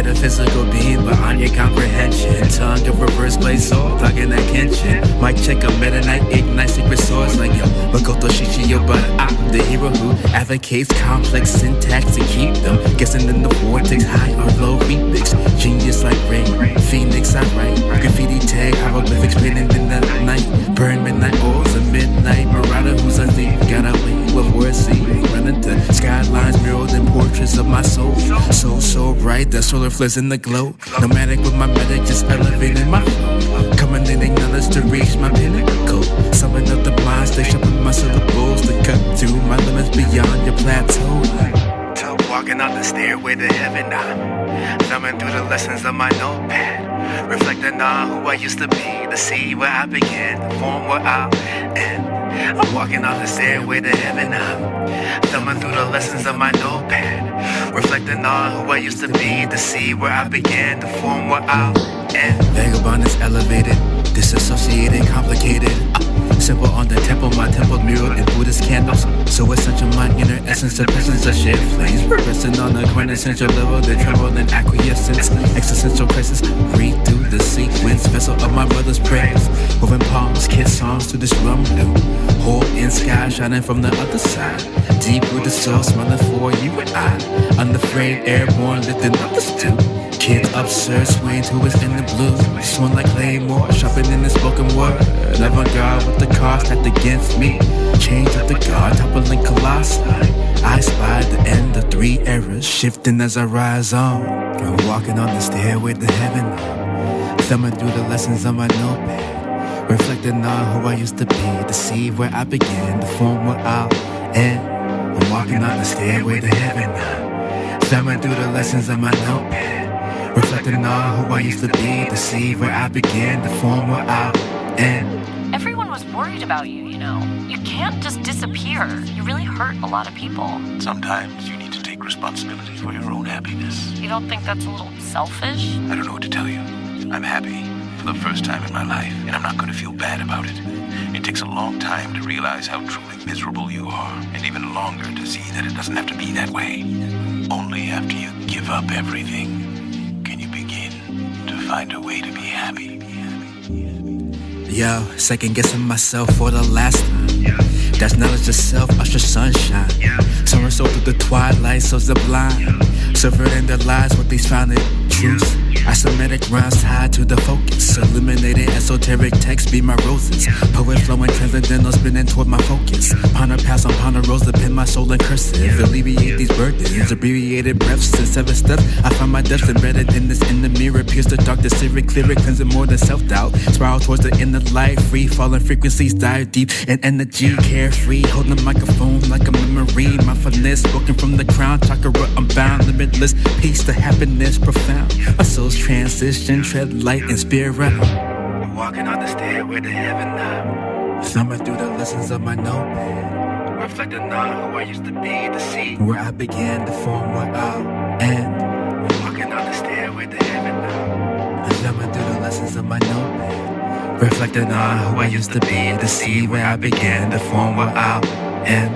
metaphysical being beyond your comprehension. Tongue of reverse blade sword, plugging that Kenshin. Mic check a Metaknight, ignite secret swords like yo Makoto Shishio, but I'm the hero who advocates complex syntax to keep them guessing in the vortex, high or low remix. Jeanius like Grae, Phoenix I write, graffiti tag, hieroglyphics painted in the night. Burn midnight oils and midnight marauder who's asleep. Got away with words, see, running to skylines mirrored in portraits of my soul. So bright, the solar flares in the glow. Nomadic with my medic, just elevating my flow. Coming in knowledge to reach my pinnacle. Summon up the mind, stay sharpen my syllables to cut through my limits beyond your plateau. Walking on the stairway to heaven, I'm thumbing through the lessons of my notepad, reflecting on who I used to be, to see where I began, to form where I'll end. I'm walking on the stairway to heaven, I'm thumbing through the lessons of my notepad, reflecting on who I used to be, to see where I began, to form where I'll end. Vagabond is elevated, disassociated, complicated. Simple on the temple, my temple mirrored in Buddhist candles. So essential, my inner essence, the presence of shared flames. Progressing on the quintessential level, they tremble in acquiescence. Existential crisis, read through the sequence. Vessel of my brother's prayers. Moving palms, kiss songs to this rum loop. Whole in sky, shining from the other side. Deep with the soul, smiling for you and I. Unafraid, airborne, lifting up the stoop. Kids absurd, swaying to us in the blue. Swan like Claymore, shopping in the spoken word. Avant-garde with the car stacked against me. Change of the guard, toppling colossi. I spied the end of 3 eras, shifting as I rise on. I'm walking on the stairway to heaven, thumbing through the lessons on my notepad, reflecting on who I used to be, to see where I began, to form where I'll end. I'm walking on the stairway to heaven, thumbing through the lessons on my notepad, reflecting on who I used to be, to see where I began, to form where I'll end. Everyone was worried about you, you know. You can't just disappear. You really hurt a lot of people. Sometimes you need to take responsibility for your own happiness. You don't think that's a little selfish? I don't know what to tell you. I'm happy for the first time in my life, and I'm not going to feel bad about it. It takes a long time to realize how truly miserable you are, and even longer to see that it doesn't have to be that way. Only after you give up everything can you begin to find a way to be happy. Yo, second guessing myself for the last time. That's knowledge of self, usher sunshine. Summer soul through the twilight, so sublime. Subverting their lives with these founded truths. Isometric rhymes tied to the focus. Illuminated esoteric text be my roses. Poet flowing transcendental, spinning toward my focus. Ponder pass on ponder rows to pin my soul in cursive. Alleviate these burdens, abbreviated breaths in 7 steps. I find my depths embedded in this in the mirror. Pierce the dark, the civic, clear it, cleansing more than self-doubt. Spiral towards the inner light, free falling frequencies, dive deep in energy, carefree. Holding the microphone like a memory. My finesse, spoken from the crown, chakra unbound, limitless peace to happiness profound. My soul's transition, tread light and spirit. I'm walking on the stairway to heaven now, thumbing through the lessons of my notepad, reflecting on who I used to be, to see where I began, to form where I'll end. I'm walking on the stairway to heaven now, thumbing through the lessons of my notepad, reflecting on who I used to be, to see where I began, to form where I'll end.